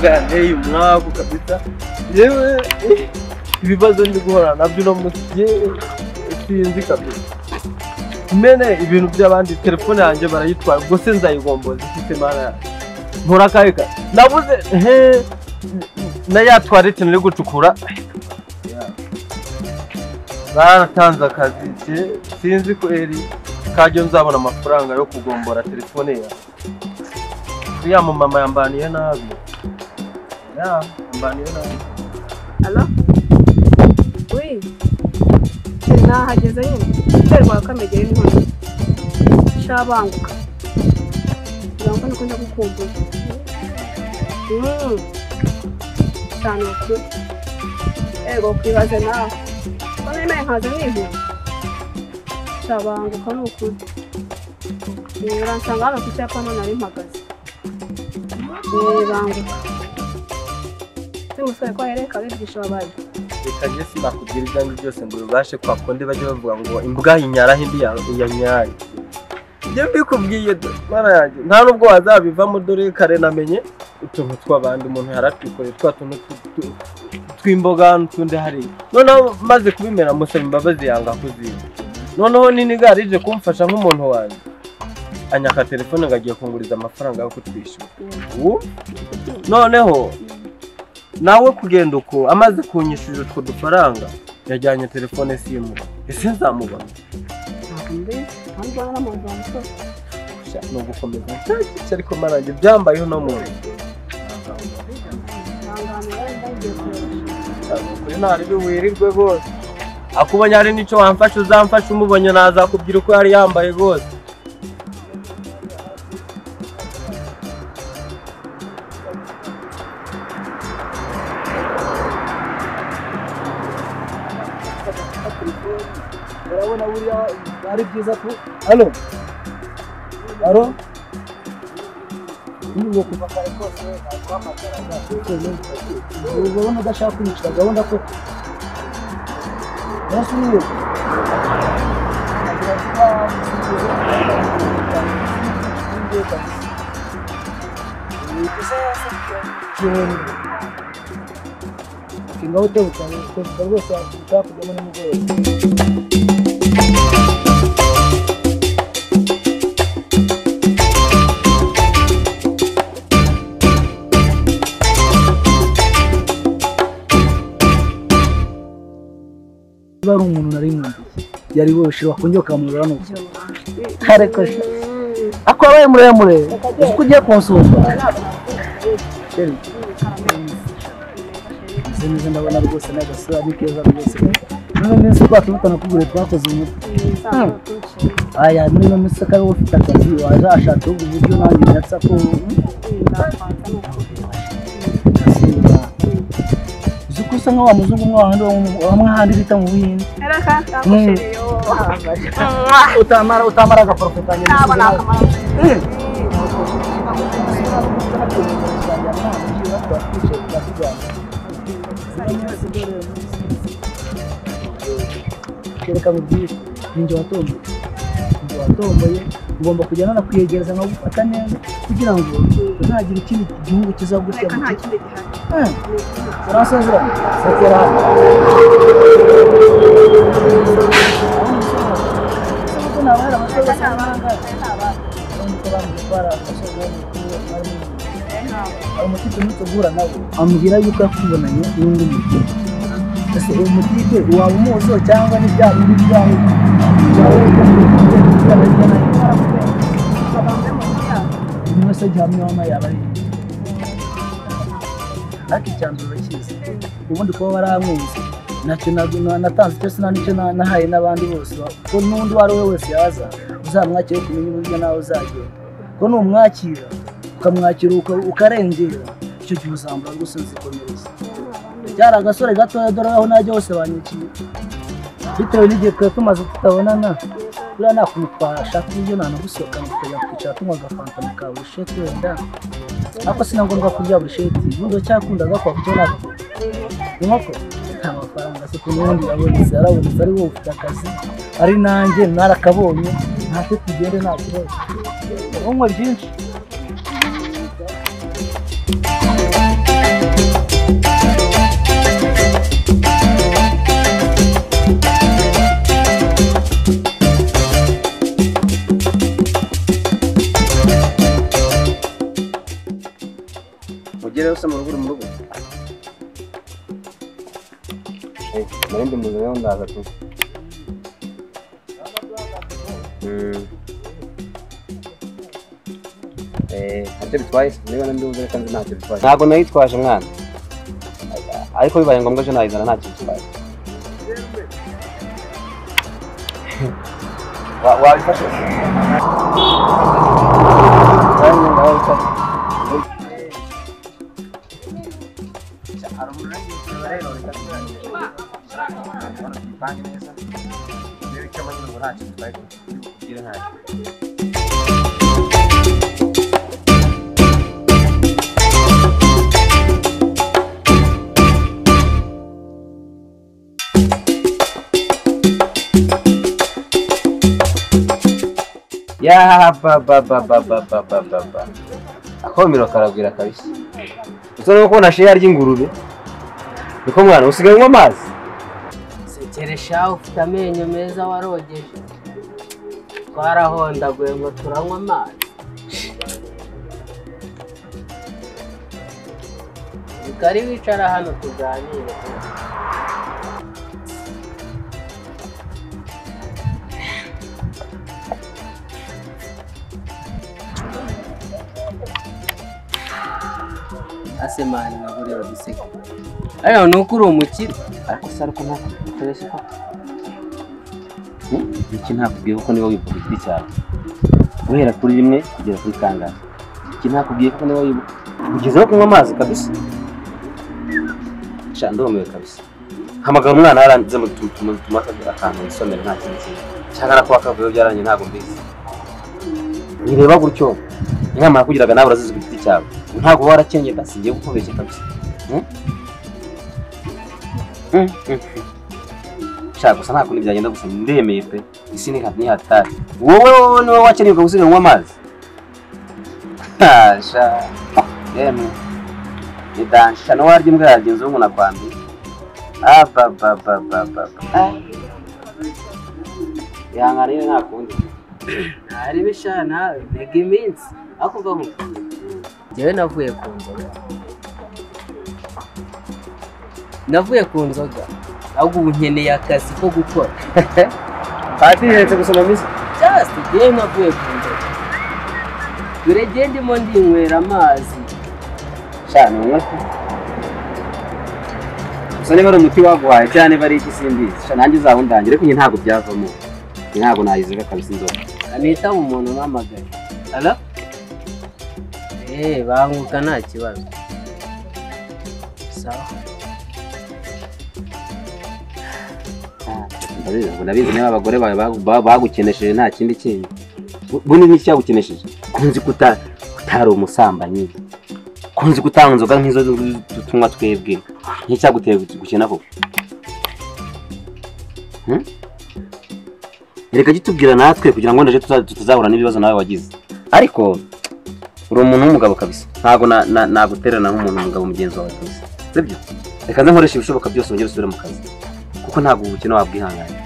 umukobwa yanteye umwaku kabisa yewe ibibazo ndi guhora nabyo no musiye sinzi kabisa mene ibintu by'abandi telefone yanjye barayitwara ubwo se nzayigomboza ifite mara nturakayika nabuze na ya toilette nari gucukura baratanze akazi sinzi ko eri kajyo nzabona amafaranga yo kugombora telefone ya ya mama yambaniye nabi yambaniye nabi. Allo oui nahageze nyine terwa kamegere n'inkono shabanguka ntabwo nakunda gukumbuza cyane ukuri ego kwibaze nawe bane nkaza n'ibintu shabanguka n'ukuri uransanga hano ku cyapa none ari mpagaze banguka umusore ko yereka bigisha babaye reka njye sinakubwira ibyanjye byose ngo bibashe kwa kundi bajye bavuga ngo imbwa yinyara hindi ya nyayi njye mbikubwiye mara yanjye nta nubwo wazabivamo dore kare namenye utuntu tw'abandi umuntu yaratwikoreye twa tuntu tw'imboga n'utundi hari noneho maze kubimera musaba imbabazi yanga kuziba noneho nini garije kumfasha nk'umuntu wanjye anyaka telefone ngagiye kunguriza amafaranga yo kutwishyura noneho nawe kugenda uko amaze kunyishurira utwo dufaranga yajyanye telefone simu ese nzamubona no gukomeza ariko marange byambayeho no muntu kuri ntari wirirwe rwose akubonye hari n'icyo wamfasha uzamfasha umubonye nazakubwira uko yari yambaye rwose urabona buriya ari byiza ko halo niba kuva kare kose twafataraga urabona udashaka kwicara gahunda ko nasubiye ngaho utebukanye rwose utakujyamo n'umugoroba bari umuntu nari mwumviye yari woshe wakongera ukamurura nuko ariko ako abaye muremure uko ugiye konsumba nzi ndabona rwose n'agasura ni keza rwose none nese kwa tumutana kugure twakoze umutwe aya muri no misaka wo ufite akazi waje ashaka uburyo nanjye nyatsa ko zukusa nka wa muzungu mwahandi bita mu bindi utamara agaprofitanye kereka mubwire ninjye watomboye ugomba kujyana kwiyegereza no gufata neza kugira ngo uzagira ikindi gihugu kizagutya nta kindi gihari urasazira sakera ambwira yuko yakubonanye n'undi muntu ese umutipe waba umuzo cyangwa n'ibyaha n'ibyaha mwese jamwe wama yabari ariko icyanduro cyiza ubundi kuba baramwunze nacyo natanze cyose n'icyo nahaye n'abandi bose ko n'undi wari we wese yaza uzamwakira kumenya uburyo nawe uzagenda ko numwakira ukamwakira ukarengera icyo gihe uzambura rwose nzikomereza byari agasore gatoya dore aho najya hose banyikiye bitewe n'igihe twari tumaze tutabonana buriya nakuntu twashaka uburyo nanagusohokana tukajya kwicara tunywa agafanta mu ka burusheti wenda ariko sinagomba kurya burusheti ubundi wacyakundaga kwa kucyo nako inkoko nta mafaranga se kunundi yarabonetse ari wowe ufite akazi ari nanjye narakabonye ntacyo tugende nta kibazo unywa byinshi Narindi mu nzira ndaza tu. Ntacyo bitwaye niba ndumva kandi ntacyo bitwaye. Ntabwo nayitwaje mwana. Ariko bibaye ngombwa ejo nayizana ntacyo bitwaye. Wabifashe? Ya akomiro karabwira kabisa. Uzo ko nashe yarya ingurube. Niko mwana usigaye mu amazi. Sekeresha ufite amenyo meza warogeje. Twarahondaguye ngo turanywa amazi. Ukari wicara hano tuganire. Asemani nagure babiseka. Ayo nukuri umukire. Ariko sariko ntakoresha ko. Iki ntakubwiye ko niba wibuka igiti cyawe. Guhera kuri rimwe kugera kuri kangahe. Iki ntakubwiye ko niba wibuka. Ugezeho kunywa amazi kabisa. Shandomewe kabisa. Hamagara umwana yaranze mu tumata akantu isomera nta kintu. Cyangwa ko akavuyo byaranye ntago mbizi. Nireba gutyo. Nyamara kugiraga nawe urazizi igiti cyawe. Ntago warakenye basi ngiye gukobeshya kabisa. Shaka gusa nta kundi byagenda gusa ndemeye pe. Isi ni hatari. Wowe niwe wakeneye ukagusiga nywa amazi. Sha. Yemwe. Nidansha no warya imbwa yagenze umuntu akwambi. Yangariye nta kundi. Ari bishana ntega iminsi. Akuva mu. Jewe navuye ku nzoga. Navuye ku nzoga. Ahubwo ubu nkeneye akazi ko gukora. Pati hetse gusoma misi. Just jewe navuye ku nzoga. Dore je ndimo ndinywera amazi. Shana mwako. Gusa niba ari umuti waguhaye cyane bari iki simbizi. Shana nanjye uzahundangire ko ntago byavamo. Ntago nayiziga kabisa inzoga. Anita umuntu mpamagaye. Ala? Banguka nta kibazo. Sawa. Ndabizi niba abagore bawe bagukenesheje nta kindi kintu. Buni n'iki cyagukenesheje? Kunzi kutari umusambanyi. Kunzi kutanga inzoga nk'izo tunywa twebwe. N'iki cyaguteye gukena koko? Reka gitubwira natwe kugira ngo ndaje tutazahura n'ibibazo nawe wagize. Ariko uri umuntu w'umugabo kabisa. Ntago naguterana nk'umuntu w'umugabo mugenzi wawe kabisa. Sibyo? Reka nze nkoresha ibishoboka byose ongera usubire mu kazi. Kuko ntago ubukene wabwihanganye.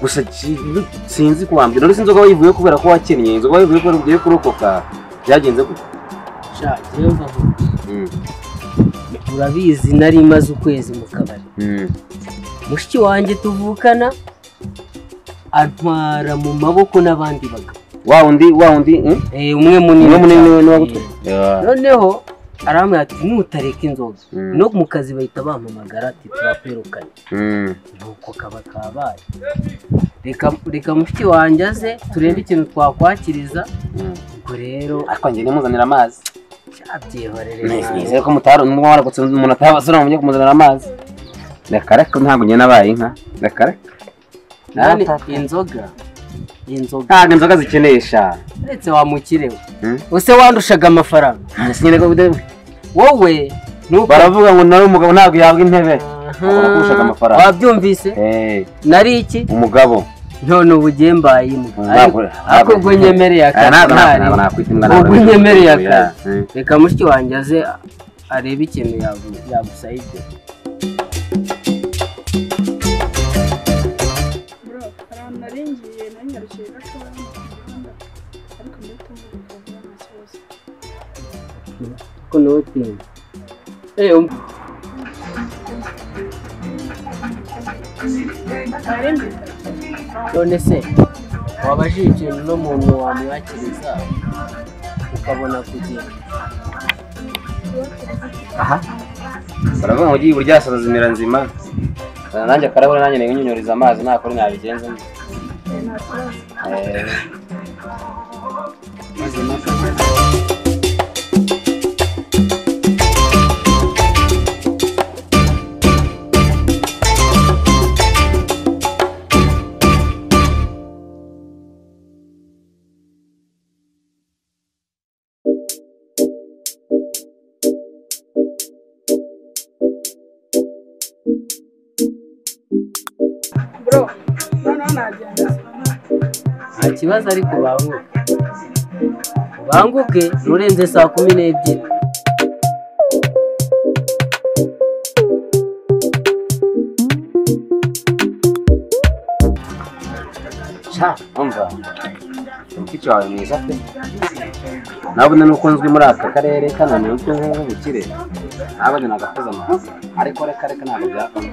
Gusa sinzi kuwambira. None sinzoga wayivuye kubera ko wakennye. Inzoga wayivuye ko ugiye kurokoka. Byagenze gute? Sha, yumva. Urabizi nari maze ukwezi mu kabari. Mushiki wanjye tuvukana antwara mu maboko n'abandi bagabo. Wa undi umwe munini wagutwe. Noneho aramwe ati nutareka inzoga no mu kazi bahita bampamagara ati turakwirukanye. Nuko kaba kabaye. Reka mushiki wanjye aze turebe ikintu twakwakiriza. Ubwo rero ariko njye nimuzanira amazi. Cyabyihorere. Nizeye ko mutaro n'umwana gutse umuntu atabasura mu kumuzanira amazi. Reka ntabwo njye nabaye inka. Reka. Nani inzoga ntabwo inzoga zikenesha. Ndetse wamukirewe. Use wandushaga amafaranga. Sinyereko budewe. Wowe baravuga ngo nawe umugabo ntabwo yabwa intebe. Akurushaga amafaranga. Wabyumvise? Nari iki? Umugabo. None ubugiye mbayimo. Ariko ubwo nyemereye akazi. Ubwo nyemereye akazi. Reka mushiki wanjye aze arebe ikintu yagusayide. none se wabajije ikintu n'umuntu wamwakiriza ukabona kugenda aha baravuga ngo ugiye burya asaza zimira nzima nanjye akarabura nanjye ninyunyuriza amazi nakora nabigenza bro noneho nagenda nta kibazo ariko banguke nurenze saa 12. sha umva umfite wawe mwiza pe nabona nuko nzwi muri aka karere kananiwe cyo nk'ubukire nabanye nagakoza amazi ariko reka ntabwo byakora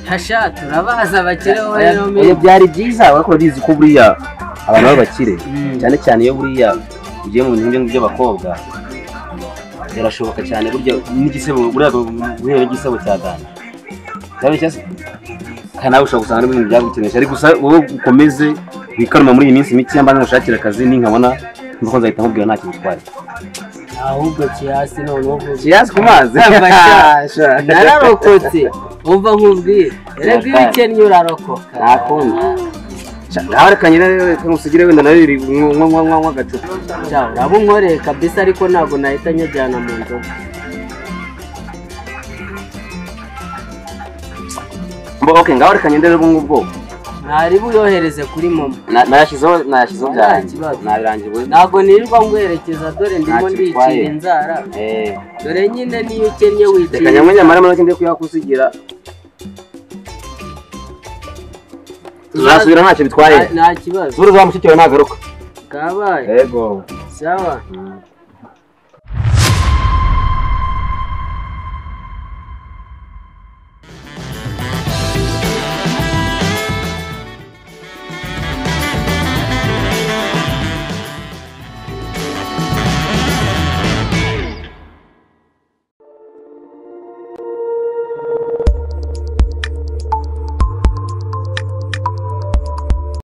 hasha turabaza abakire wowe oya byari byiza ariko bizi ko buriya abantu b'abakire cyane cyane iyo buriya ugiye mu bintu by'abakobwa birashoboka cyane burya n'igisebo buriya guhera n'igisebo cya dana cyane cyane kana ushobora gusanga n'ibintu byagukenesha ariko gusa wowe ukomeze wikaruma muri iyi minsi mike yamba n'ushakira akazi ninkabona nuko nzahita nkubwira nta kintu twari ahubwo kiyasi noneho kiyasi ku mazi nararokotse umva nkubwire rero iyo ukennye urarokoka nta kundi nawe reka nyine nkusigire wenda nawe nk'agacupa uraba unkoreye kabisa ariko ntabwo nahita nyajyana mu nzoga okay ngaho reka nyine rero ngubwo ntari buyohereze kuri momo nayashyizeho byanjye nabirangiwe ntabwo nirirwa ngwerekeza dore ndimo ndicira inzara dore nyine niyo ukennye wicira reka nyamwe nyamara muri ndi kuyakusigira tuzasubira ntacyo bitwaye nta kibazo zuru za mushiki wawe nagaruka kabaye yego sawa